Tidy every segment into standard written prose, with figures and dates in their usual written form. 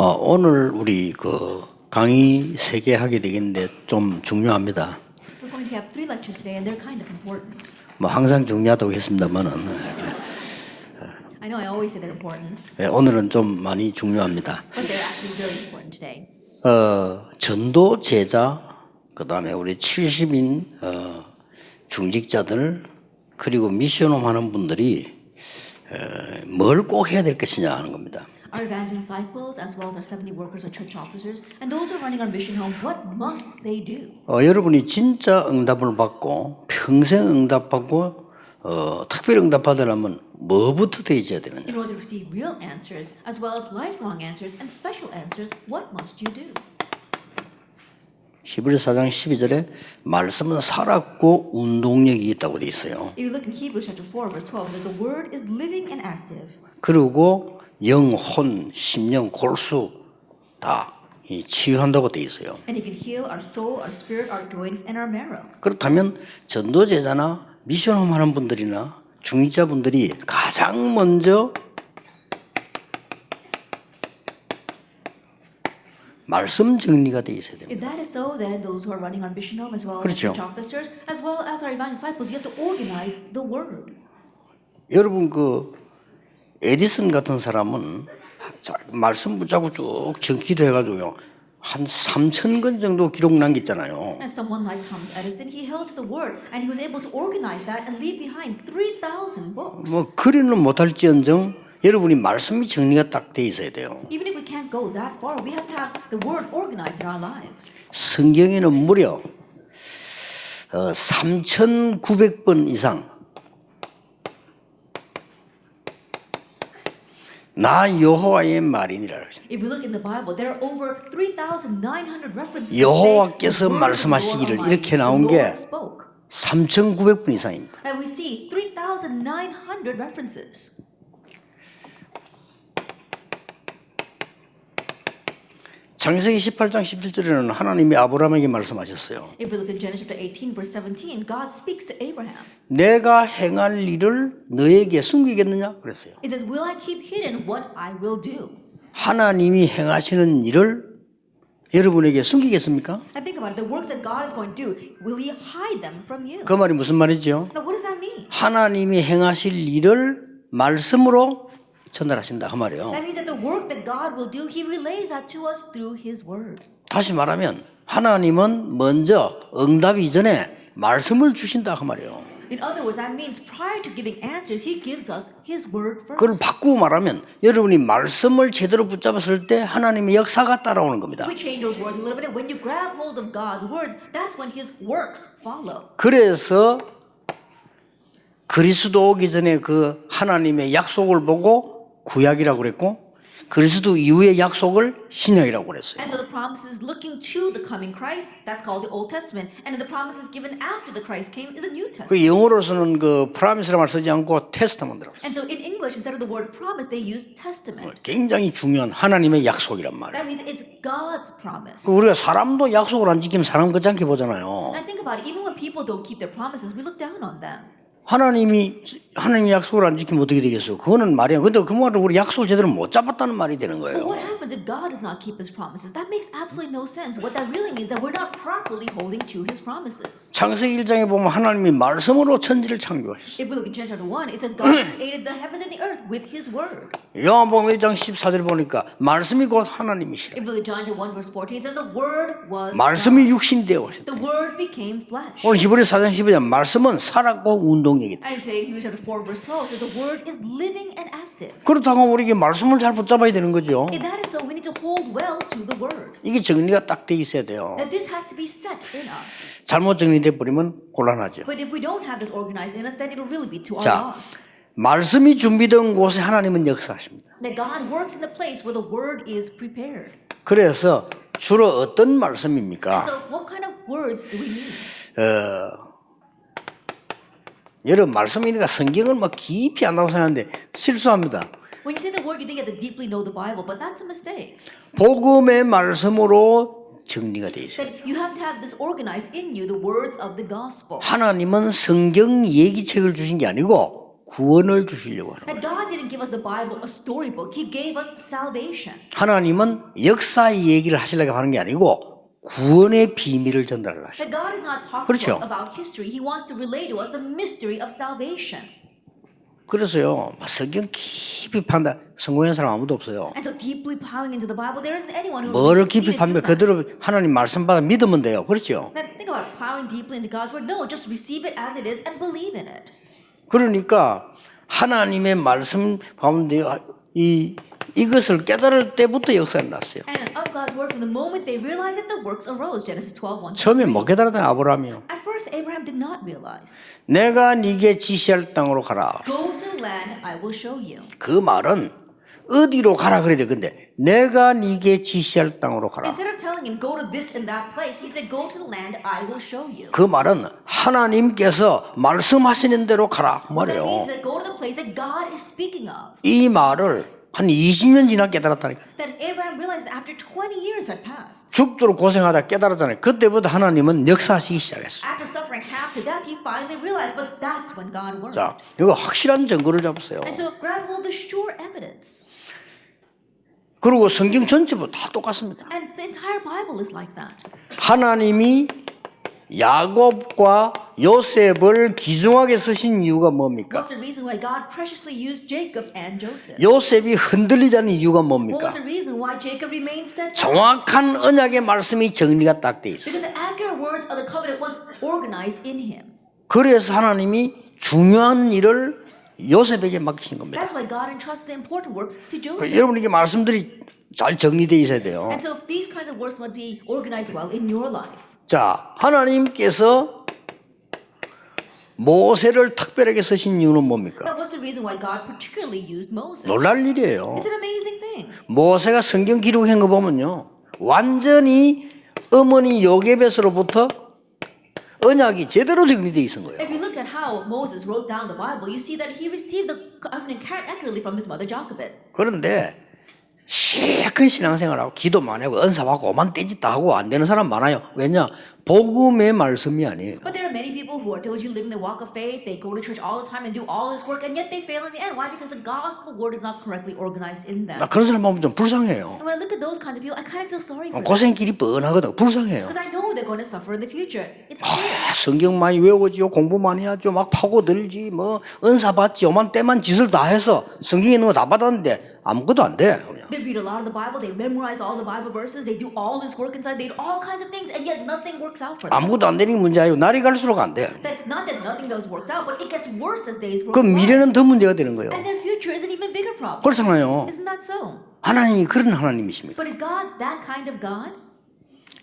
오늘 우리 그 강의 3개 하게 되겠는데 좀 중요합니다. We're going to have 3 lectures today, and they're kind of important. 뭐 항상 중요하다고 했습니다만은 I know I always say they're important, 오늘은 좀 많이 중요합니다. but they're actually very important today. 전도 제자 그다음에 우리 70인 중직자들 그리고 미션홈 하는 분들이 뭘 꼭 해야 될 것이냐 하는 겁니다. Our evangelist disciples, as well as our 70 workers or church officers, and those who are running our mission home, what must they do? 여러분이 진짜 응답을 받고 평생 응답받고 특별 응답받으려면 뭐부터 돼 있어야 되느냐? In order to receive real answers, as well as lifelong answers and special answers, what must you do? 히브리서 4장 12절에 말씀은 살았고 운동력이 있다고 돼 있어요. If you look in Hebrews chapter 4, verse 12, that the word is living and active. 그리고 영혼, 심령, 골수 다 치유한다고 돼 있어요. And it can heal our soul, our spirit, our joints, and our marrow. 그렇다면 전도제자나 미션홈 하는 분들이나 중직자분들이 가장 먼저 말씀 정리가 돼 있어야 됩니다. If that is so, then those who are running our mission home, as well as 그렇죠. our church officers, as well as our evangelist disciples, you have to organize the word. 여러분 그 에디슨 같은 사람은 말씀 붙잡고 쭉 적기도 해가지고요 한 3,000권 정도 기록 남겼잖아요. And someone like Thomas Edison, he held to the word, and he was able to organize that and leave behind 3,000 books. 뭐 그리는 못할지언정 여러분이 말씀이 정리가 딱 돼 있어야 돼요. Even if we can't go that far, we have to have the word organized in our lives. 성경에는 무려 3,900번 이상 나 여호와의 말이니라. If we look in the Bible, there are over 3,900 references. to say, 여호와께서 "The word of the Lord 말씀하시기를 Almighty, 이렇게 the 나온 게 Lord spoke." 3,900번 이상입니다. And we see 3,900 references. 창세기 18장 17절에는 하나님이 아브라함에게 말씀하셨어요. If we look in Genesis chapter 18, verse 17, God speaks to Abraham. 내가 행할 일을 너에게 숨기겠느냐? 그랬어요. It says, "Will I keep hidden what I will do?" 하나님이 행하시는 일을 여러분에게 숨기겠습니까? And think about it. The works that God is going to do, will He hide them from you? 그 말이 무슨 말이죠? Now, what does that mean? 하나님이 행하실 일을 말씀으로 전달하신다 그 말이에요. That means that the work that God will do, He relays that to us through His word. 다시 말하면 하나님은 먼저 응답 이전에 말씀을 주신다 그 말이에요. In other words, that means prior to giving answers, He gives us His word 그걸 first. 바꾸고 말하면 여러분이 말씀을 제대로 붙잡았을 때 하나님의 역사가 따라오는 겁니다. If we change those words a little bit, when you grab hold of God's words, that's when His works follow. 그래서 그리스도 오기 전에 그 하나님의 약속을 보고 구약이라고 그랬고 그리스도 이후의 약속을 신약이라고 그랬어요. And so the promises looking to the coming Christ, that's called the Old Testament. And the promises given after the Christ came is the New 그 Testament. 영어로서는 그 프라미스라는 말 쓰지 않고 테스타먼트라고 써요. And so in English, instead of the word promise, they use testament. 굉장히 중요한 하나님의 약속이란 말이에요. That means it's God's promise. 우리가 사람도 약속을 안 지키면 사람 같지 보잖아요. And think about it, even when people don't keep their promises, we look down on them. 하나님의 약속을 안 지키면 어떻게 되겠어요? 그거는 말이야. 근데 그 말은 우리 약속을 제대로 못 잡았다는 말이 되는 But 거예요. what happens if God does not keep His promises? That makes absolutely no sense. What that really means is that we're not properly holding to His promises. 창세기 1장에 보면 하나님이 말씀으로 천지를 창조하셨어요. If we look in Genesis chapter 1, it says God created the heavens and the earth with His word. 요한복음 1장 14절 보니까 말씀이 곧 하나님이시라. If we look at John chapter 1, verse 14, it says the word was 말씀이 God. 육신이 되어 오셨다. The word became flesh. 오늘 히브리서 4장 12절 말씀은 살았고 운동력이다. And today in Hebrews chapter 4, verse 12, it says the word is living and active. 그렇다고 우리에게 말씀을 잘 붙잡아야 되는 거죠. If that is so, we need to hold well to the word. 이게 정리가 딱 돼 있어야 돼요. That this has to be set in us. 잘못 정리돼 버리면 곤란하죠. But if we don't have this organized in us, then it'll really be to our 자, loss. 말씀이 준비된 곳에 하나님은 역사하십니다. That God works in the place where the word is prepared. 그래서 주로 어떤 And 말씀입니까? so what kind of words do we need? 여러분 말씀이니까 성경을 막 깊이 안다고 생각하는데 실수합니다. When you say the word, you think you have to deeply know the Bible, but that's a mistake. 복음의 말씀으로 정리가 돼 있어요. That you have to have this organized in you, the words of the gospel. 하나님은 성경 얘기책을 주신 게 아니고 구원을 주시려고 하는 거예요. That God didn't give us the Bible, a storybook. He gave us salvation. 하나님은 역사의 얘기를 하시려고 하는 게 아니고 구원의 비밀을 전달을 하셔요. That God is not talking 그렇죠. to us about history. He wants to relay to us the mystery of salvation. 그래서요, 성경 깊이 판다. 성공한 사람 아무도 없어요. And so deeply plowing into the Bible, there isn't anyone who 뭐를 really 깊이 succeeded 파면 through that. 그대로 하나님 말씀 받아 믿으면 돼요. 그렇죠? Then think about plowing deeply into God's word. No, just receive it as it is and believe in it. 그러니까 하나님의 말씀 가운데 이것을 깨달을 때부터 역사가 났어요. And of God's word, from the moment they realized it, the works arose. Genesis 12:1. 처음에 못 깨달았던 아브라함이요. At first, Abraham did not realize. 내가 네게 지시할 땅으로 가라. Go to land I will show you. 그 말은 어디로 가라 그래야 돼. 근데 내가 네게 지시할 땅으로 가라. Instead of telling him go to this and that place, he said go to the land I will show you. 그 말은 하나님께서 말씀하시는 대로 가라 그 That 말이에요. means that go to the place that God is speaking of. 이 말을 한 20년 지나 깨달았다니까. That Abraham realized that after 20 years had passed. 죽도록 고생하다 깨달았잖아요. 그때부터 하나님은 역사하시기 시작했어요. After suffering half to death, he finally realized, but that's when God worked. 자, 이거 확실한 증거를 잡으세요. And so grab hold of the sure evidence. 그리고 성경 전체도 다 똑같습니다. And the entire Bible is like that. 하나님이 야곱과 요셉을 귀중하게 쓰신 이유가 뭡니까? What's the reason why God preciously used Jacob and Joseph? 요셉이 흔들리지 않는 이유가 What 뭡니까? was the reason why Jacob remained steadfast? 정확한 언약의 말씀이 정리가 딱 돼 있어요. Because the accurate words of the covenant was organized in him. 그래서 하나님이 중요한 일을 요셉에게 맡기신 겁니다. That's why God entrusted the important works to Joseph. 여러분에게 말씀들이 잘 정리되어 있어야 돼요. And so these kinds of works must be organized well in your life. 자, 하나님께서 모세를 특별하게 쓰신 이유는 뭡니까? Now, what's the reason why God particularly used Moses? 놀랄 일이에요. It's an amazing thing. 모세가 성경 기록한 거 보면요, 완전히 어머니 요게벳으로부터 언약이 제대로 정리되어 있는 거예요. If you look at how Moses wrote down the Bible, you see that he received the covenant accurately from his mother Jochebed. 그런데 시큰 신앙생활하고 기도만 하고 은사받고 오만 떼짓다 하고 안 되는 사람 많아요. 왜냐? 복음의 말씀이 아니에요. But there are many people who are diligently living the walk of faith. They go to church all the time and do all this work, and yet they fail in the end. Why? Because the gospel word is not correctly organized in them. 나 그런 사람 보면 좀 불쌍해요. And when I look at those kinds of people, I kind of feel sorry for them. 고생길이 뻔하거든. 불쌍해요. Because I know they're going to suffer in the future. It's clear. 성경 많이 외우지요. 공부 많이 하죠. 막 파고들지. 뭐 은사 받지. 오만 때만 짓을 다 해서 성경에 있는 거 다 받았는데 아무것도 안 돼. 그냥. They read a lot of the Bible. They memorize all the Bible verses. They do all this work inside. They do all kinds of things, and yet nothing works out for them. 아무것도 안 되는 게 문제 아니고 날이 갈수록 안 돼. That not that nothing does works out, but it gets worse as days go 그 by. 미래는 더 문제가 되는 거예요. And their future is an even bigger problem. 그렇잖아요. Isn't that so? 하나님이 그런 하나님이십니까? But is God that kind of God?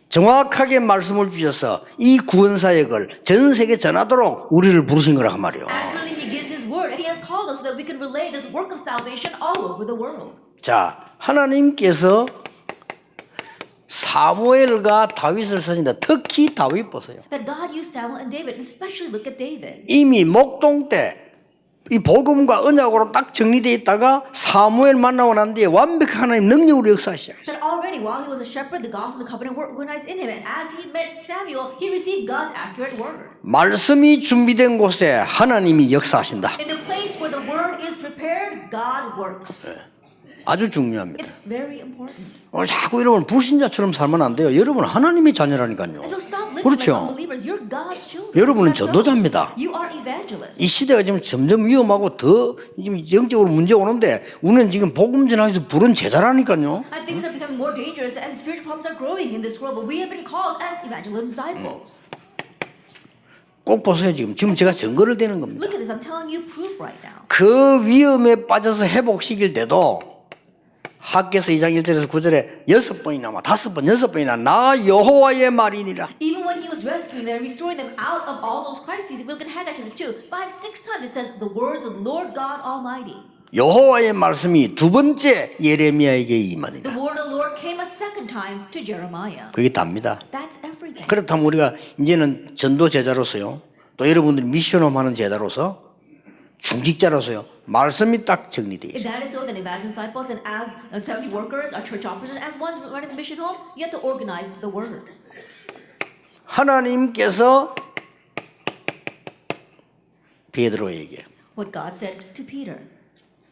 정확하게 말씀을 주셔서 이 구원 사역을 전 세계 전하도록 우리를 부르신 거란 말이에요. Accurately, He gives His word, and He has called us so that we can relay this work of salvation all over the world. 자, 하나님께서 사무엘과 다윗을 쓰신다. 특히 다윗 보세요. That God used Samuel and David, and especially look at David. 이미 목동 때 이 복음과 언약으로 딱 정리되어 있다가 사무엘 만나고 난 뒤에 완벽한 하나님 능력으로 역사하기 시작했어요. That already, while he was a shepherd, the gospel and the covenant were organized in him, and as he met Samuel, he received God's accurate word. 말씀이 준비된 곳에 하나님이 역사하신다. In the place where the word is prepared, God works. 아주 중요합니다. It's very important. 자꾸 여러분 불신자처럼 살면 안 돼요. 여러분 하나님의 자녀라니까요. And so stop living 그렇죠. like unbelievers. You're God's children. 여러분은 Isn't that so? 전도자입니다. You are evangelists. 이 시대가 지금 점점 위험하고 더 지금 영적으로 문제 오는데 우리는 지금 복음 전하기서 부른 제자라니까요. And things are becoming more dangerous, and spiritual problems are growing in this world. But we have been called as evangelists and disciples. 꼭 보세요. 지금 제가 증거를 대는 겁니다. Look at this. I'm telling you proof right now. 그 위험에 빠져서 회복시킬 때도 학개서 2장 1절에서 9절에 6번이나 5번 6번이나 나 여호와의 말이니라. Even when he was rescuing them, restoring them out of all those crises, if we look at Haggai chapter 2, 5, 6 times it says the words of the Lord God Almighty. 여호와의 말씀이 두 번째 예레미야에게 The 임하니라. word of the Lord came a second time to Jeremiah. 그게 답니다. That's everything. 그렇다면 우리가 이제는 전도 제자로서요. 또 여러분들이 미션홈 하는 제자로서 중직자로서요. 말씀이 딱 정리되어 If 있어요. that is so, then evangelist disciples and as assembly workers, our church officers, as ones running the mission home, you have to organize the word. 하나님께서 베드로에게 what God said to Peter.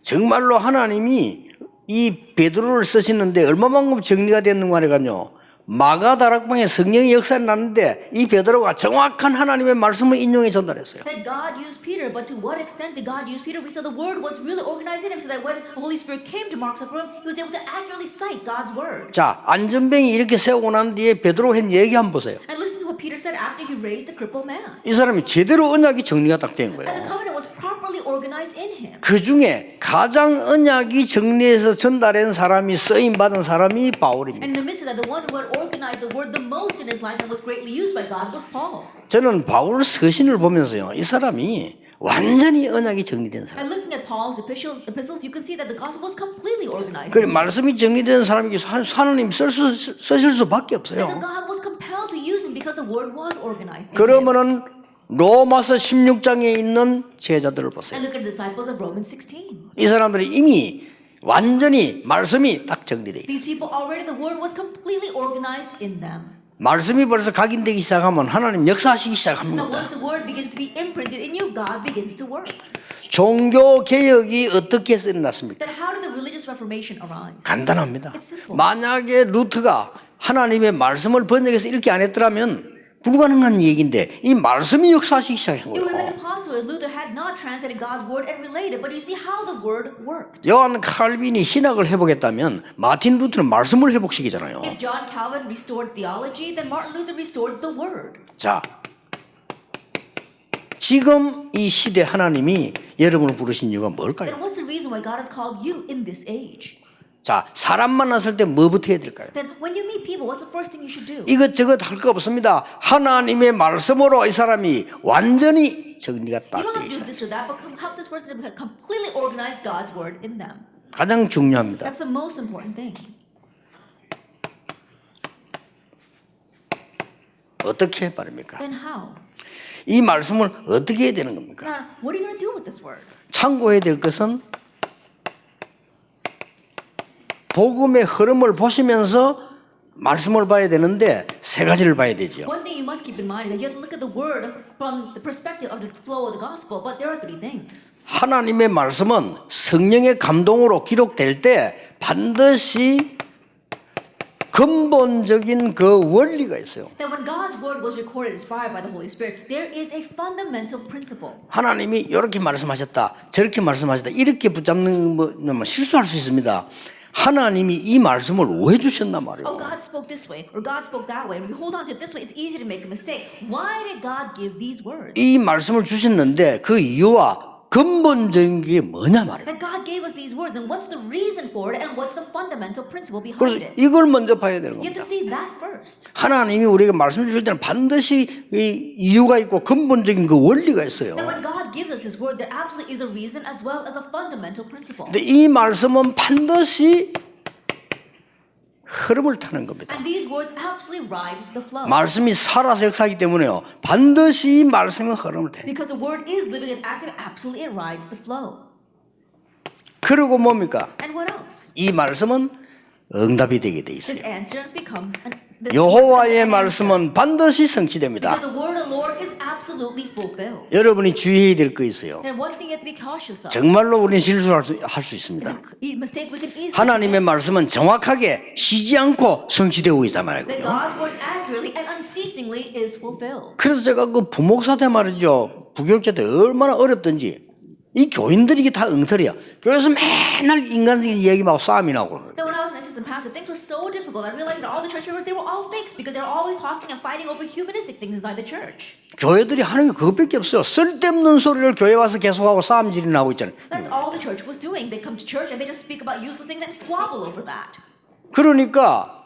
정말로 하나님이 이 베드로를 쓰시는데 얼마만큼 정리가 됐는가 하니까요. 마가다락방에 성령의 역사가 났는데 이 베드로가 정확한 하나님의 말씀을 인용해 전달했어요. That God used Peter, but to what extent did God use Peter? We saw the word was really organized in him so that when the Holy Spirit came to Mark's upper room, he was able to accurately cite God's word. 자, 안전뱅이 이렇게 세우고 난 뒤에 베드로가 한 얘기 한번 보세요. And listen to what Peter said after he raised the crippled man. 이 사람이 제대로 언약이 정리가 딱 된 And the 거예요. covenant was properly organized in him. 그 중에 가장 언약이 정리해서 전달한 사람이 쓰임 받은 사람이 바울입니다. And in the midst of that, the one who had organized the word the most in his life and was greatly used by God was Paul. 저는 바울 서신을 보면서요. 이 사람이 완전히 언약이 정리된 사람. And looking at Paul's epistles, you can see that the gospel was completely organized. 그래 말씀이 정리된 사람에게 하나님 쓰실 수밖에 And so 없어요. God was compelled to use him because the word was organized in him. 그러면은 로마서 16장에 있는 제자들을 보세요. And look at the disciples of Romans 16. 이 사람들이 이미 완전히 말씀이 딱 정리돼 있어요. These people already, the word was completely organized in them. 말씀이 벌써 각인되기 시작하면 하나님 역사하시기 Now, 시작합니다. once the word begins to be imprinted in you, God begins to work. 종교 개혁이 어떻게 일어났습니까? Then how did the religious reformation arise? 간단합니다. It's simple. 만약에 루트가 하나님의 말씀을 번역해서 읽게 안 했더라면 불가능한 얘기인데 이 말씀이 역사하시기 시작한 It would have been 거예요. impossible if Luther had not translated God's word and related, but you see how the word worked. 요한 칼빈이 신학을 회복했다면 마틴 루트는 말씀을 회복시키잖아요. If John Calvin restored theology, then Martin Luther restored the word. 자, 지금 이 시대 하나님이 여러분을 부르신 이유가 뭘까요? Then what's the reason why God has called you in this age? 자, 사람 만났을 때 뭐부터 해야 될까요? Then when you meet people, what's the first thing you should do? 이것저것 할 거 없습니다. 하나님의 말씀으로 이 사람이 완전히 정리가 You 딱 don't 되어 have to do 있어요. this or that, but help this person to completely organize God's word in them. 가장 중요합니다. That's the most important thing. 어떻게 말입니까? Then how? 이 말씀을 어떻게 해야 되는 겁니까? Now, what are you going to do with this word? 참고해야 될 것은 복음의 흐름을 보시면서 말씀을 봐야 되는데 세 가지를 봐야 되죠. One thing you must keep in mind is that you have to look at the word from the perspective of the flow of the gospel, but there are three things. 하나님의 말씀은 성령의 감동으로 기록될 때 반드시 근본적인 그 원리가 있어요. That when God's word was recorded, inspired by the Holy Spirit, there is a fundamental principle. 하나님이 이렇게 말씀하셨다, 저렇게 말씀하셨다, 이렇게 붙잡는 뭐 실수할 수 있습니다. 하나님이 이 말씀을 왜 주셨단 말이에요. Oh, God spoke this way, or God spoke that way. And we hold on to it this way, it's easy to make a mistake. Why did God give these words? 이 말씀을 주셨는데 그 이유와 근본적인 게 뭐냐 말이에요. That God gave us these words, and what's the reason for it, and what's the fundamental principle behind 그래서 it? 이걸 먼저 봐야 되는 You have 겁니다. to see that first. 하나님이 우리에게 말씀 주실 때는 반드시 이 이유가 있고 근본적인 그 원리가 있어요. That when God gives us His word, there absolutely is a reason as well as a fundamental principle. 근데 이 말씀은 반드시 흐름을 타는 겁니다. And these words absolutely ride the flow. 말씀이 살아서 역사하기 때문에요. 반드시 이 말씀은 흐름을 타요. Because the word is living and active, absolutely it rides the flow. 그리고 뭡니까? And what else? 이 말씀은 응답이 되게 돼 This 있어요. answer becomes this 여호와의 becomes an answer. 말씀은 반드시 성취됩니다. Because the word of the Lord is absolutely fulfilled. 여러분이 주의해야 될 거 있어요. And one thing you have to be cautious of. 정말로 우리는 실수할 수 있습니다. A mistake we can easily 하나님의 make. 말씀은 정확하게 쉬지 않고 성취되고 있단 That 말이에요. God's word accurately and unceasingly is fulfilled. 그래서 제가 그 부목사 때 말이죠. 부교육자 때 얼마나 어렵던지 이 교인들이 이게 다 엉터리야. 교회에서 맨날 인간적인 얘기하고 싸움이 나고. That when I was an assistant pastor, things were so difficult. I realized that all the church members, they were all fakes because they're always talking and fighting over humanistic things inside the church. 교회들이 하는 게 그것밖에 없어요. 쓸데없는 소리를 교회 와서 계속하고 싸움질이나 하고 있잖아요. That's all the church was doing. They come to church and they just speak about useless things and squabble over that. 그러니까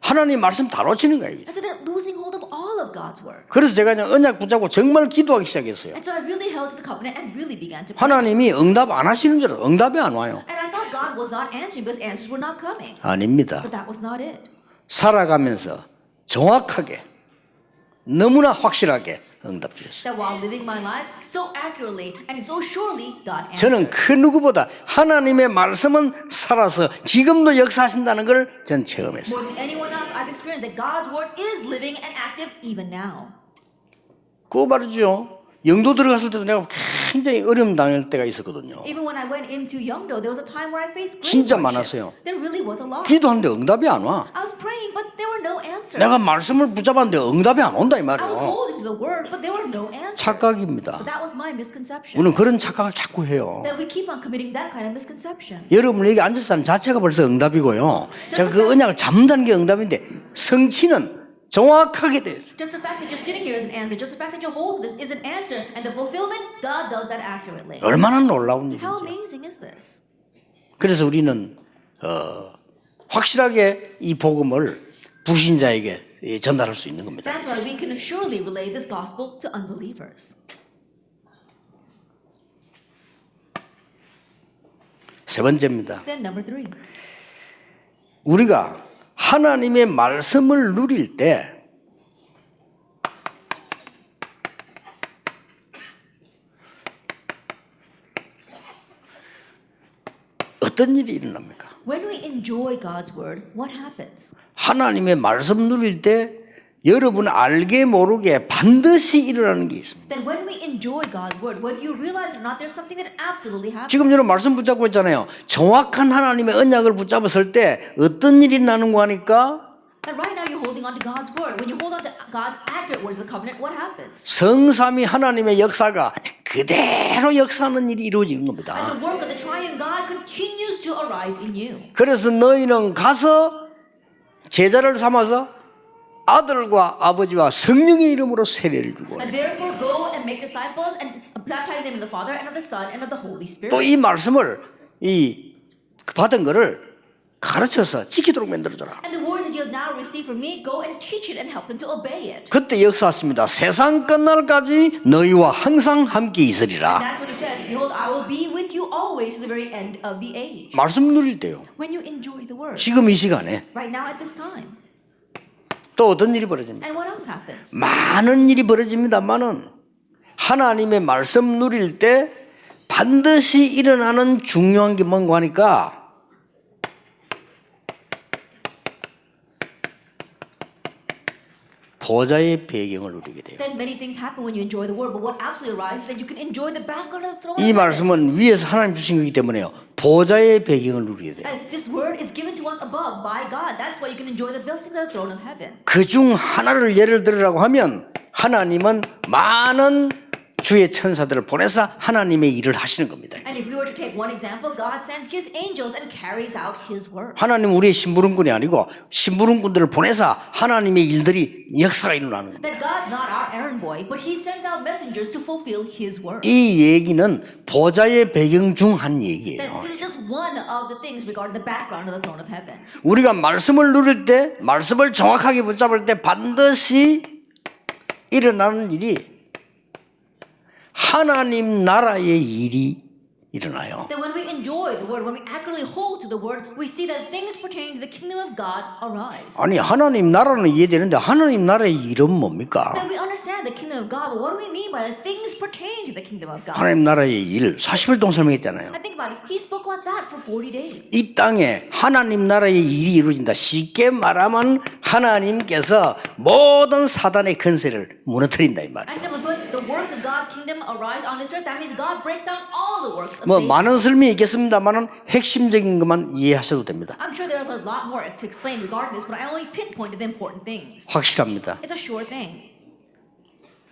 하나님 말씀 다 놓치는 거예요. And so they're losing hold of all of God's word. 그래서 제가 그냥 언약 붙잡고 정말 기도하기 시작했어요. And so I really held to the covenant and really began to pray. 하나님이 응답 안 하시는 줄 알아요. 응답이 안 와요. And I thought God was not answering because answers were not coming. 아닙니다. But that was not it. 살아가면서 정확하게 너무나 확실하게 응답 주셨어요. That while living my life so accurately and so surely, God answered. 저는 그 누구보다 하나님의 말씀은 살아서 지금도 역사하신다는 걸 전 체험했어요. More than anyone else, I've experienced that God's word is living and active even now. 그거 말이죠. 영도 들어갔을 때도 내가 굉장히 어려움 당할 때가 있었거든요. Even when I went into Yeongdo, there was a time where I faced great 진짜 hardships. 많았어요. There really was a lot. 기도하는데 응답이 안 와. I was praying, but there were no answers. 내가 말씀을 붙잡았는데 응답이 안 온다 이 I was 말이에요. holding to the word, but there were no answers. 착각입니다. But that was my misconception. 우리는 그런 착각을 자꾸 해요. That we keep on committing that kind of misconception. 여러분 여기 앉아서 하는 자체가 벌써 응답이고요. 제가 그 언약을 잡는다는 게 응답인데 성취는 정확하게 돼요. Just the fact that you're sitting here is an answer. Just the fact that you're holding this is an answer. And the fulfillment, God does that accurately. 얼마나 놀라운 How 일이죠. amazing is this? 그래서 우리는 확실하게 이 복음을 불신자에게 전달할 수 있는 겁니다. That's why we can surely relay this gospel to unbelievers. 세 번째입니다. Then number 3. 우리가 하나님의 말씀을 누릴 때 어떤 일이 일어납니까? When we enjoy God's word, what happens? 하나님의 말씀 누릴 때 여러분 알게 모르게 반드시 일어나는 게 있습니다. Then when we enjoy God's word, whether you realize it or not, there's something that absolutely happens. 지금 여러분 말씀 붙잡고 있잖아요. 정확한 하나님의 언약을 붙잡았을 때 어떤 일이 나는 거 하니까 And right now you're holding on to God's word. When you hold on to God's accurate words of the covenant, what happens? 성삼위 하나님의 역사가 그대로 역사하는 일이 이루어지는 And 겁니다. the work of the triune God continues to arise in you. 그래서 너희는 가서 제자를 삼아서 아들과 아버지와 성령의 이름으로 세례를 주고 And therefore go and make disciples and baptize them in the Father and of the Son and of the Holy Spirit. 또 이 말씀을 이 받은 거를 가르쳐서 지키도록 만들어줘라. And the words that you have now received from me, go and teach it and help them to obey it. 그때 역사했습니다. 세상 끝날까지 너희와 항상 함께 있으리라. That's what he says. Behold, I will be with you always to the very end of the age. 말씀 누릴 때요. When you enjoy the word. 지금 이 시간에 Right now at this time. 또 어떤 일이 벌어집니까? And what else happens? 많은 일이 벌어집니다만은 하나님의 말씀 누릴 때 반드시 일어나는 중요한 게 뭔가 하니까 보좌의 배경을 누리게 돼요. Then many things happen when you enjoy the word, but what absolutely arises is that you can enjoy the background of the throne. 이 말씀은 위에서 하나님 주신 거기 때문에요. 보좌의 배경을 누리게 돼요. And this word is given to us above by God. That's why you can enjoy the blessings of the throne of heaven. 그 중 하나를 예를 들으라고 하면 하나님은 많은 주의 천사들을 보내서 하나님의 일을 하시는 겁니다. And if we were to take one example, God sends His angels and carries out His word. 하나님 우리의 심부름꾼이 아니고 심부름꾼들을 보내서 하나님의 일들이 역사가 일어나는 겁니다. That God's not our errand boy, but He sends out messengers to fulfill His word. 이 얘기는 보좌의 배경 중 한 That 얘기예요. this is just one of the things regarding the background of the throne of heaven. 우리가 말씀을 누릴 때, 말씀을 정확하게 붙잡을 때 반드시 일어나는 일이 하나님 나라의 일이 일어나요. That when we enjoy the word, when we accurately hold to the word, we see that things pertaining to the kingdom of God arise. 아니 하나님 나라는 이해되는데 하나님 나라의 일은 뭡니까? That we understand the kingdom of God, but what do we mean by the things pertaining to the kingdom of God? 하나님 나라의 일 40일 동안 설명했잖아요. I think about it. He spoke about that for 40 days. 이 땅에 하나님 나라의 일이 이루어진다. 쉽게 말하면 하나님께서 모든 사단의 건세를 무너뜨린다 이 말이에요. I simply put, the works of God's kingdom arise on this earth. That means God breaks down all the works of 뭐 Satan. 많은 설명이 있겠습니다만은 핵심적인 것만 이해하셔도 됩니다. I'm sure there are a lot more to explain regarding this, but I only pinpointed the important things. 확실합니다. It's a sure thing.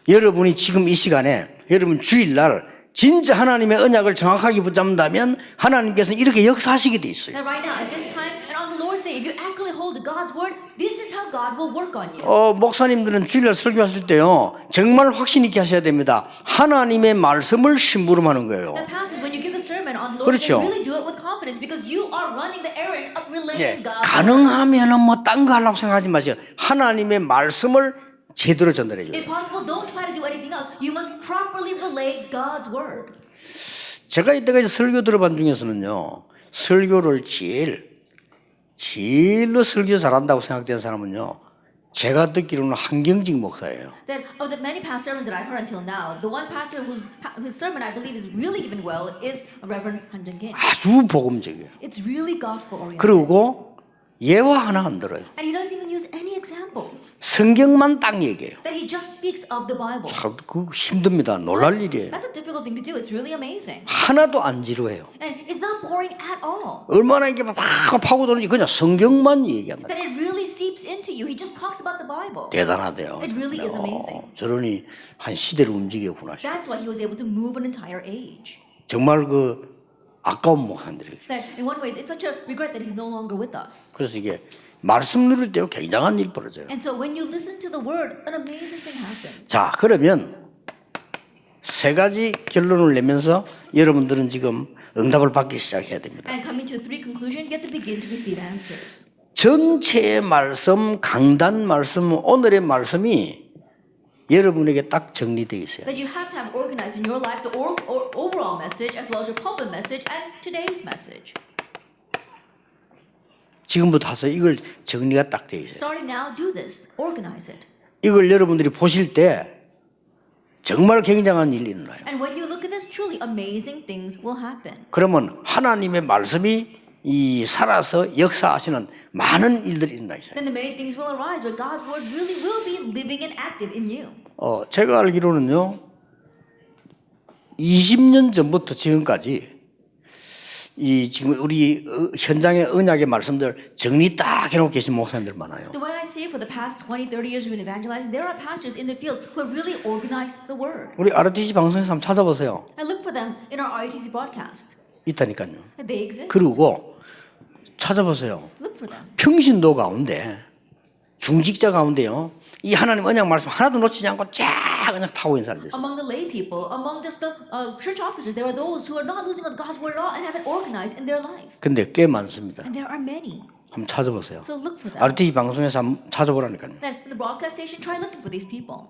여러분이 지금 이 시간에 여러분 주일날 진짜 하나님의 언약을 정확하게 붙잡는다면 하나님께서는 이렇게 역사하시게 돼 있어요. And right now, at this time, and on the Lord's day, if you accurately hold to God's word, this is how God will work on you. 목사님들은 주일날 설교하실 때요 정말 확신 있게 하셔야 됩니다. 하나님의 말씀을 심부름하는 거예요. And pastors, when you give the sermon on the Lord's 그렇죠. day, really do it with confidence because you are running the errand of relaying God's word. 가능하면은 뭐 딴 거 하려고 생각하지 마세요. 하나님의 말씀을 제대로 전달해 줘요. If possible, don't try to do anything else. You must properly relay God's word. 제가 이때까지 설교 들어본 중에서는요 설교를 제일로 설교 잘한다고 생각되는 사람은요 제가 듣기로는 한경직 목사예요. That of the many past sermons that I've heard until now, the one pastor whose sermon I believe is really given well is Reverend Han Jung-kim. 아주 복음적이에요. It's really gospel oriented. 그리고 예화 하나 안 들어요. And he doesn't even use any examples. 성경만 딱 얘기해요. That he just speaks of the Bible. 참, 그거 힘듭니다. 놀랄 일이에요. That's a difficult thing to do. It's really amazing. 하나도 안 지루해요. And it's not boring at all. 얼마나 이게 막 파고드는지 그냥 성경만 얘기합니다. That it really seeps into you. He just talks about the Bible. 대단하대요. It really is amazing. 저러니 한 시대를 움직였구나. That's why he was able to move an entire age. 정말 그 아까운 목사님들이. That in one way, it's such a regret that he's no longer with us. 그래서 이게 말씀 누릴 때 굉장한 일이 벌어져요. And so when you listen to the word, an amazing thing happens. 자, 그러면 세 가지 결론을 내면서 여러분들은 지금 응답을 받기 시작해야 됩니다. And coming to three conclusions, you have to begin to receive answers. 전체의 말씀, 강단 말씀, 오늘의 말씀이 여러분에게 딱 정리되어 있어요. That you have to have organized in your life the overall message as well as your pulpit message and today's message. 지금부터 하세요. 이걸 정리가 딱 되어 있어요. Starting now, do this. Organize it. 이걸 여러분들이 보실 때 정말 굉장한 일이 일어나요. And when you look at this, truly amazing things will happen. 그러면 하나님의 말씀이 이 살아서 역사하시는 많은 일들이 일어나 있어요. Then the many things will arise where God's word really will be living and active in you. 제가 알기로는요, 20년 전부터 지금까지 이 지금 우리 현장의 언약의 말씀들 정리 딱 해놓고 계신 목사님들 많아요. The way I see it, for the past 20, 30 years we've been evangelizing, there are pastors in the field who have really organized the word. 우리 RTC 방송에서 한번 찾아보세요. I look for them in our ITC broadcast. 있다니까요. They exist. 그리고 찾아보세요. Look for them. 평신도 가운데 중직자 가운데요, 이 하나님 언약 말씀 하나도 놓치지 않고 쫙 그냥 타고 있는 사람들 있어요. Among the lay people, among just the church officers, there are those who are not losing God's word at all and have it organized in their life. 근데 꽤 많습니다. And there are many. 한번 찾아보세요. So look for them. RTC 방송에서 한번 찾아보라니까요. Then in the broadcast station, try looking for these people.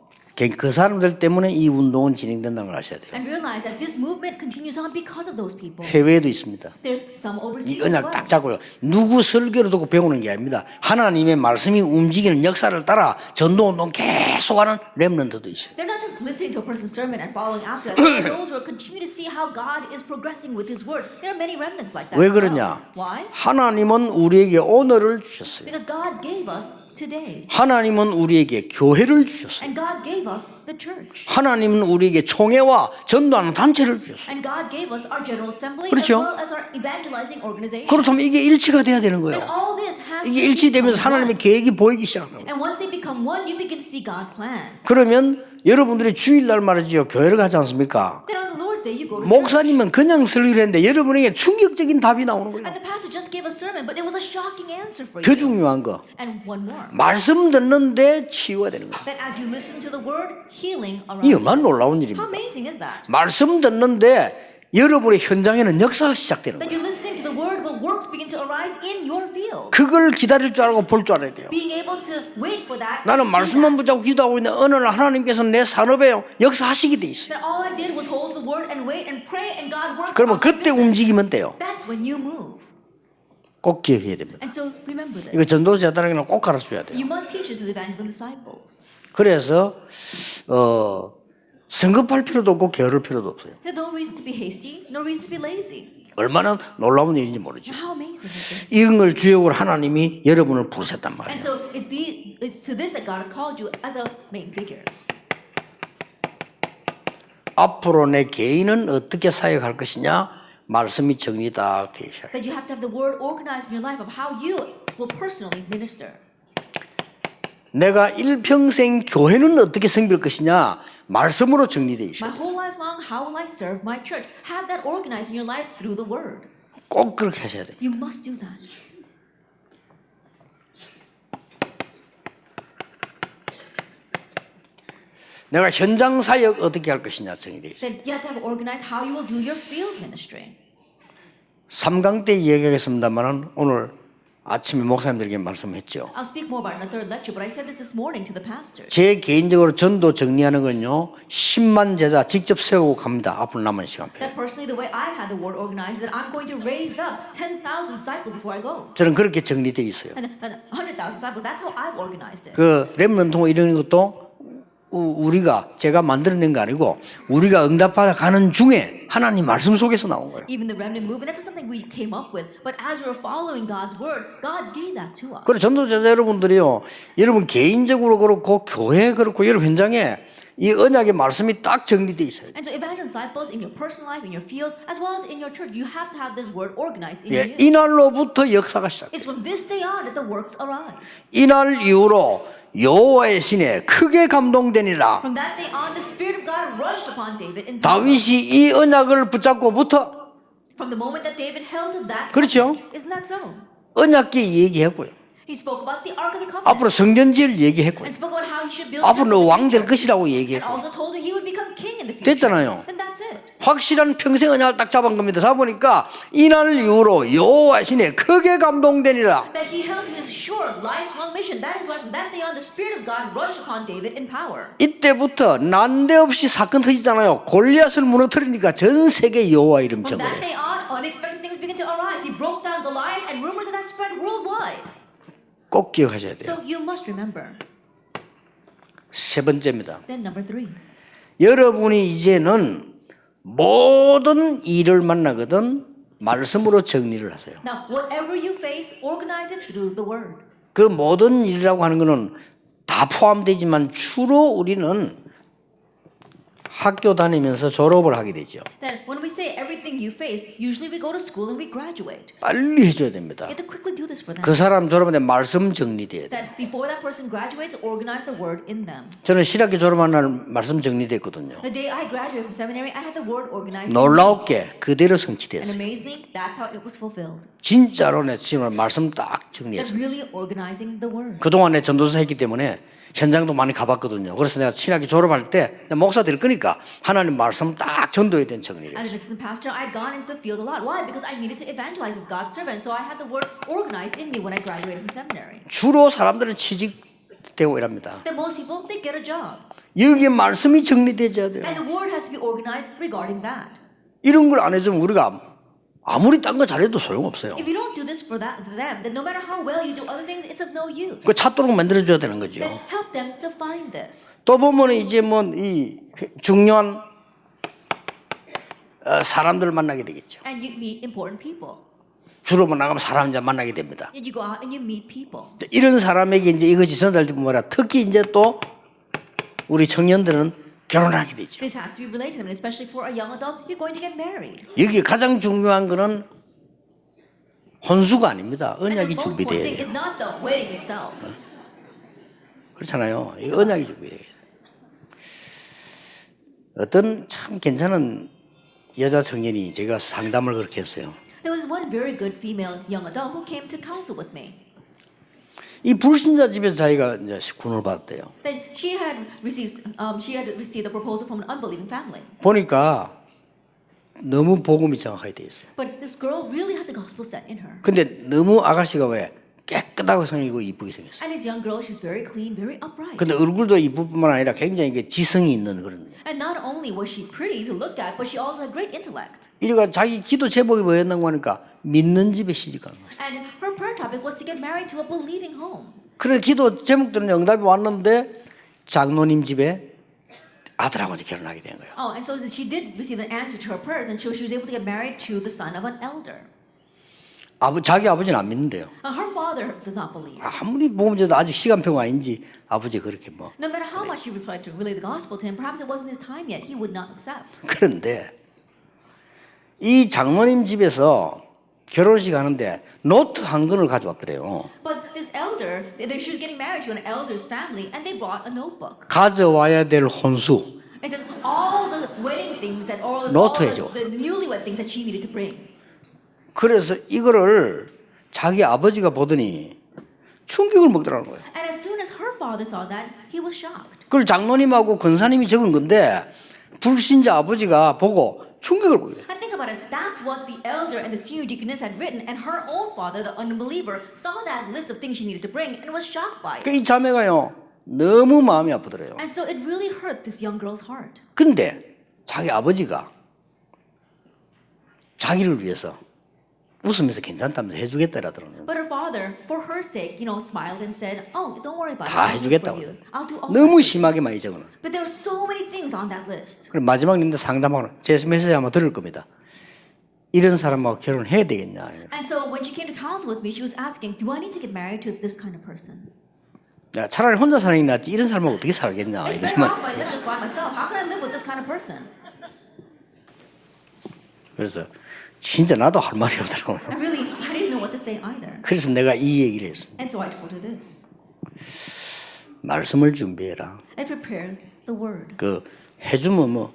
그 사람들 때문에 이 운동은 진행된다는 걸 아셔야 돼요. And realize that this movement continues on because of those people. 해외에도 있습니다. There's some overseas 이 as 언약 well. 딱 잡고요. 누구 설교를 듣고 배우는 게 아닙니다. 하나님의 말씀이 움직이는 역사를 따라 전도운동 계속하는 렘넌트도 있어요. They're not just listening to a person's sermon and following after it. There are those who are continue to see how God is progressing with His word. There are many remnants like that. 왜 as well. 그러냐? Why? 하나님은 우리에게 오늘을 주셨어요. Because God gave us today. 하나님은 우리에게 교회를 주셨어요. And God gave us the church. 하나님은 우리에게 총회와 전도하는 단체를 주셨어요. And God gave us our General Assembly 그렇죠? as well as our evangelizing organization. 그렇다면 이게 일치가 돼야 되는 And 거예요. all this has to 이게 become 일치되면서 one. 하나님의 계획이 보이기 시작합니다. And once they become one, you begin to see God's plan. 그러면 여러분들이 주일날 말이죠. 교회를 가지 않습니까? Then on the Lord's Day, you go to church. 목사님은 그냥 설교를 했는데 여러분에게 충격적인 답이 나오는 거예요. And the pastor just gave a sermon, but it was a shocking answer for 더 you. 중요한 거, And one more. 말씀 듣는데 치유가 되는 거예요. That as you listen to the word, healing 이 arises. 얼마나 놀라운 How 일입니까? amazing is that? 말씀 듣는데 여러분의 현장에는 역사가 시작되는 That 거예요. you're listening to the word, but works begin to arise in your field. 그걸 기다릴 줄 알고 볼 줄 알아야 돼요. Being able to wait for that. and 나는 see 말씀만 that. 붙잡고 기도하고 있는데 어느 날 하나님께서 내 산업에 역사하시게 돼 있어요. That all I did was hold the word and wait and pray, and God works. 그러면 on my 그때 business. 움직이면 돼요. That's when you move. 꼭 기억해야 됩니다. And so remember 이거 this. 전도자들에게는 꼭 가르쳐줘야 돼요. You must teach this to the evangelism disciples. 그래서 성급할 필요도 없고 게으를 필요도 없어요. There's no reason to be hasty, no reason to be lazy. 얼마나 놀라운 일인지 모르죠. How amazing is this? 이런 걸 주역으로 하나님이 여러분을 부르셨단 And 말이에요. so it's to this that God has called you as a main figure. 앞으로 내 개인은 어떻게 사역할 것이냐 말씀이 정리 딱 되어 있어요. That you have to have the word organized in your life of how you will personally minister. 내가 일평생 교회는 어떻게 섬길 것이냐 말씀으로 정리되어 있어요. My whole life long, how will I serve my church? Have that organized in your life through the word. 꼭 그렇게 하셔야 돼요. You must do that. 내가 현장 사역 어떻게 할 것이냐 정리되어 있어요. Then you have to have organized how you will do your field ministry. 3강 때 이야기하겠습니다만 오늘 아침에 목사님들에게 말씀했죠. I'll speak more about it in the third lecture, but I said this morning to the pastors. 제 개인적으로 전도 정리하는 건요 10만 제자 직접 세우고 갑니다. 앞으로 남은 시간. That personally, the way I've had the word organized, that I'm going to raise up 10,000 disciples before I go. 저는 그렇게 정리돼 있어요. And 100,000 disciples, that's how I've organized it. 그 렘넌트 이런 것도 우리가 제가 만들어낸 거 아니고 우리가 응답받아 가는 중에 하나님 말씀 속에서 나온 거예요. Even the remnant movement, that's not something we came up with. But as we were following God's word, God gave that to us. 그래서 전도자 여러분들이요, 여러분 개인적으로 그렇고 교회 그렇고 여러분 현장에 이 언약의 말씀이 딱 정리돼 있어요. And so evangelist disciples in your personal life, in your field, as well as in your church, you have to have this word organized in 예, you. 이날로부터 역사가 시작. It's from this day on that the works arise. 이날 이후로 여호와의 신에 크게 감동되니라. From that day on, the Spirit of God rushed upon David in power. 다윗이 이 언약을 붙잡고부터 From the moment that David held to that, 그렇죠? isn't that so? 언약궤 얘기했고요. He spoke about the Ark of the Covenant 앞으로 성전지을 얘기했고요. and spoke about how he should build 앞으로 너 temple 왕 in 될 the future. 것이라고 And 얘기했고 also told that he would become king in the future. 됐잖아요. And that's it. 확실한 평생 언약을 딱 잡은 겁니다. 잡으니까 이날 이후로 여호와 신에 크게 감동되니라. That he held to his sure lifelong mission. That is why from that day on the Spirit of God rushed upon David in power. 이때부터 난데없이 사건 터지잖아요. 골리앗을 무너뜨리니까 전 세계 여호와 이름 From that 전거예요. day on, unexpected things began to arise. He broke down Goliath and rumors of that spread worldwide. 꼭 기억하셔야 돼요. So you must remember. 세 번째입니다. Then number 3. 여러분이 이제는 모든 일을 만나거든 말씀으로 정리를 하세요. Now, whatever you face, organize it through the word. 그 모든 일이라고 하는 것은 다 포함되지만 주로 우리는 학교 다니면서 졸업을 하게 되죠. Then when we say everything you face, usually we go to school and we graduate. 빨리 해줘야 됩니다. You have to quickly do this for them. 그 사람 졸업하는데 말씀 정리돼야 돼요. That before that person graduates, organize the word in them. 저는 신학교 졸업한 날 말씀 정리됐거든요. The day I graduated from seminary, I had the word organized. 놀라웠게 그대로 And 성취됐어요. amazingly, that's how it was fulfilled. 진짜로 내 지금 말씀 딱 That 정리했어요. really organizing the word. 그동안 내 전도사 했기 때문에 현장도 많이 가봤거든요. 그래서 내가 신학교 졸업할 때 목사 될 거니까 하나님 말씀 딱 전도에 대한 정리를 As 했어요. an assistant pastor, I'd gone into the field a lot. Why? Because I needed to evangelize as God's servant. So I had the word organized in me when I graduated from seminary. 주로 사람들은 취직되고 이랍니다. That most people, they get a job. 여기에 말씀이 정리되어야 돼요. And the word has to be organized regarding that. 이런 걸 안 해주면 우리가 아무리 딴 거 잘해도 소용없어요. If you don't do this for them, then no matter how well you do other things, it's of no use. 그 찾도록 만들어줘야 되는 거죠. Then help them to find this. 또 보면 이제 뭐 이 중요한 사람들을 만나게 되겠죠. And you meet important people. 주로 나가면 사람 이제 만나게 됩니다. And you go out and you meet people. 이런 사람에게 이제 이것이 전달되면 뭐라 특히 이제 또 우리 청년들은 결혼하게 되죠. This has to be related to them, and especially for our young adults, you're going to get married. 여기 가장 중요한 거는 혼수가 아닙니다. And the 언약이 most important 준비돼야 thing 돼요. is not the wedding itself. 그렇잖아요. 이 언약이 준비돼야 돼요. 어떤 참 괜찮은 여자 청년이 제가 상담을 그렇게 했어요. There was one very good female young adult who came to counsel with me. 이 불신자 집에서 자기가 이제 군을 받았대요. Then she had received the proposal from an unbelieving family. 보니까 너무 복음이 정확하게 돼 있어요. But this girl really had the gospel set in her. 근데 너무 아가씨가 왜 깨끗하고 생기고 이쁘게 생겼어요. And this young girl, she's very clean, very upright. 근데 얼굴도 이쁠 뿐만 아니라 굉장히 지성이 있는 그런. And not only was she pretty to look at, but she also had great intellect. 이래가 자기 기도 제목이 뭐였는고 하니까 믿는 집에 시집가는 거예요. And her prayer topic was to get married to a believing home. 그래 기도 제목들은 응답이 왔는데 장로님 집에 아들하고 이제 결혼하게 된 거예요. Oh, and so she did receive an answer to her prayers, and so she was able to get married to the son of an elder. 자기 아버지는 안 믿는데요. Her father does not believe. 아무리 복음제도 아직 시간표가 아닌지 아버지 그렇게 뭐. No matter how much she tried to relay the gospel to him, perhaps it wasn't his time yet, he would not accept. 그런데 이 장로님 집에서 결혼식 하는데 노트 한 권을 가져왔더래요. But this elder, she was getting married to an elder's family, and they brought a notebook. 가져와야 될 혼수. It says all the wedding things that, all 노트해줘. the newlywed things that she needed to bring. 그래서 이거를 자기 아버지가 보더니 충격을 먹더라는 거예요. And as soon as her father saw that, he was shocked. 그걸 장로님하고 권사님이 적은 건데 불신자 아버지가 보고 충격을 먹어요. And think about it, that's what the elder and the senior deaconess had written, and her own father, the unbeliever, saw that list of things she needed to bring and was shocked by it. 이 자매가요 너무 마음이 아프더래요. And so it really hurt this young girl's heart. 근데 자기 아버지가 자기를 위해서 웃으면서 괜찮다면서 해주겠다라더라고요. But her father father, for her sake, smiled and said, "Oh, don't worry about it. 다 I'll do it for 해주겠다고. you. I'll do all 너무 that." 심하게 많이 적어놔. But there were so many things on that list. 그럼 마지막 님들 상담하고 제 메시지 아마 들을 겁니다. 이런 사람하고 결혼해야 되겠냐. And so when she came to counsel with me, she was asking, "Do I need to get married to this kind of person? 야, 차라리 혼자 사는 게 낫지 이런 사람하고 어떻게 살겠냐. It's 이러지 better 말. off I live just by myself. How can I live with this kind of person?" 그래서 진짜 나도 할 말이 없더라고요. I didn't know what to say either. 그래서 내가 이 얘기를 했습니다. And so I told her this. 말씀을 준비해라. I prepared the word. 그 해주면 뭐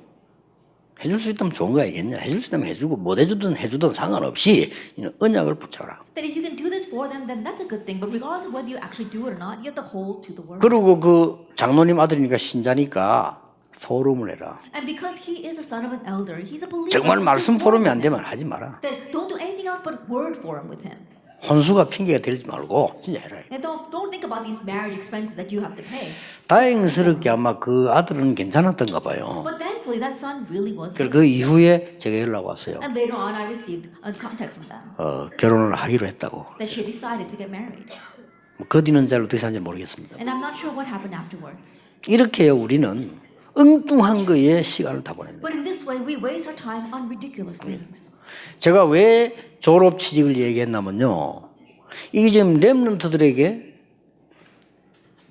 해줄 수 있다면 좋은 거 아니겠냐. 해줄 수 있다면 해주고 못 해주든 상관없이 언약을 붙잡아라. That if you can do this for them, then that's a good thing. But regardless of whether you actually do it or not, you have to hold to the word. 그리고 그 장로님 아들이니까 신자니까 포럼을 해라. And because he is the son of an elder, he's a believer. 정말 so 말씀 do 포럼이 forum 안 with him. 되면 하지 마라. Then don't do anything else but word forum with him. 혼수가 핑계가 되지 말고 진짜 해라. And don't think about these marriage expenses that you have to pay. 다행스럽게 아마 그 아들은 괜찮았던가 봐요. But thankfully, that son really was. 그래서 그 이후에 제가 연락 왔어요. And later on, I received a contact from them 결혼을 하기로 했다고. that she decided to get married. 그 뒤는 잘 어떻게 사는지 모르겠습니다. And I'm not sure what happened afterwards. 이렇게 우리는 엉뚱한 거에 시간을 다 보냅니다. But in this way, we waste our time on ridiculous things. 제가 왜 졸업 취직을 얘기했냐면요. 이게 지금 렘넌트들에게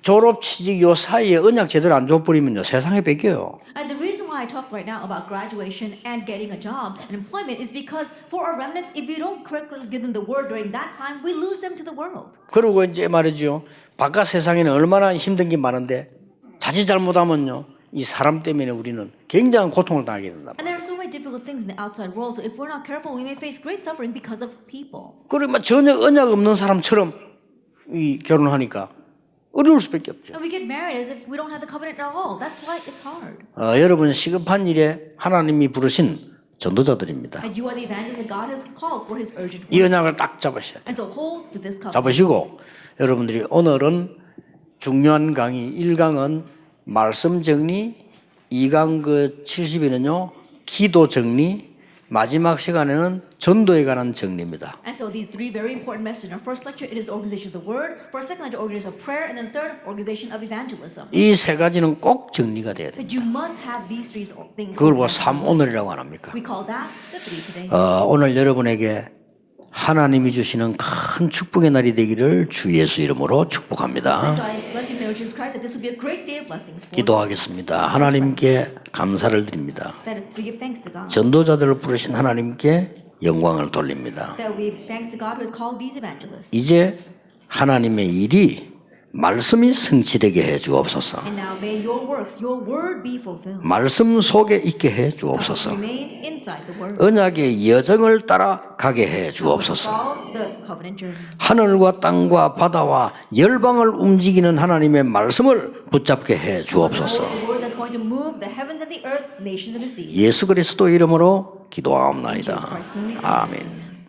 졸업 취직 요 사이에 언약 제대로 안 줘버리면요. 세상에 뺏겨요. And the reason why I talk right now about graduation and getting a job and employment is because for our remnants, if we don't correctly give them the word during that time, we lose them to the world. 그리고 이제 말이죠. 바깥 세상에는 얼마나 힘든 게 많은데 자칫 잘못하면요. 이 사람 때문에 우리는 굉장한 고통을 당하게 된다. And there are so many difficult things in the outside world, so if we're not careful, we may face great suffering because of people. 그리고 전혀 언약 없는 사람처럼 이 결혼하니까 어려울 수밖에 없죠. And we get married as if we don't have the covenant at all. That's why it's hard. 여러분 시급한 일에 하나님이 부르신 전도자들입니다. And you are the evangelists that God has called for His urgent 이 work. 언약을 딱 잡으셔야 돼요. And so hold to this covenant. 잡으시고 여러분들이 오늘은 중요한 강의 1강은 말씀 정리, 2강 그 70일은요 기도 정리, 마지막 시간에는 전도에 관한 정리입니다. And so these three very important messages. In our first lecture, it is the organization of the word. For our second lecture, organization of prayer. And then third, organization of evangelism. 이 세 가지는 꼭 정리가 돼야 돼요. That you must have these three things. 그걸 뭐 3오늘이라고 안 합니까? We call that the 3 todays. 오늘 여러분에게 하나님이 주시는 큰 축복의 날이 되기를 주 예수 이름으로 축복합니다. So I bless you in the name of Jesus Christ that this will be a great day of blessings for you. 기도하겠습니다. 하나님께 감사를 드립니다. That we give thanks to God. 전도자들을 부르신 하나님께 영광을 돌립니다. That we give thanks to God who has called these evangelists. 이제 하나님의 일이 말씀이 성취되게 해 주옵소서. And now may your works, your word be fulfilled. 말씀 속에 있게 해 That 주옵소서. we remain inside the word. 언약의 여정을 따라 가게 해 주옵소서. Follow the covenant journey. 하늘과 땅과 바다와 열방을 움직이는 하나님의 말씀을 붙잡게 해 주옵소서. The word that's going to move the heavens and the earth, nations and the seas. 예수 그리스도 이름으로 기도하옵나이다. Jesus Christ's name. 아멘.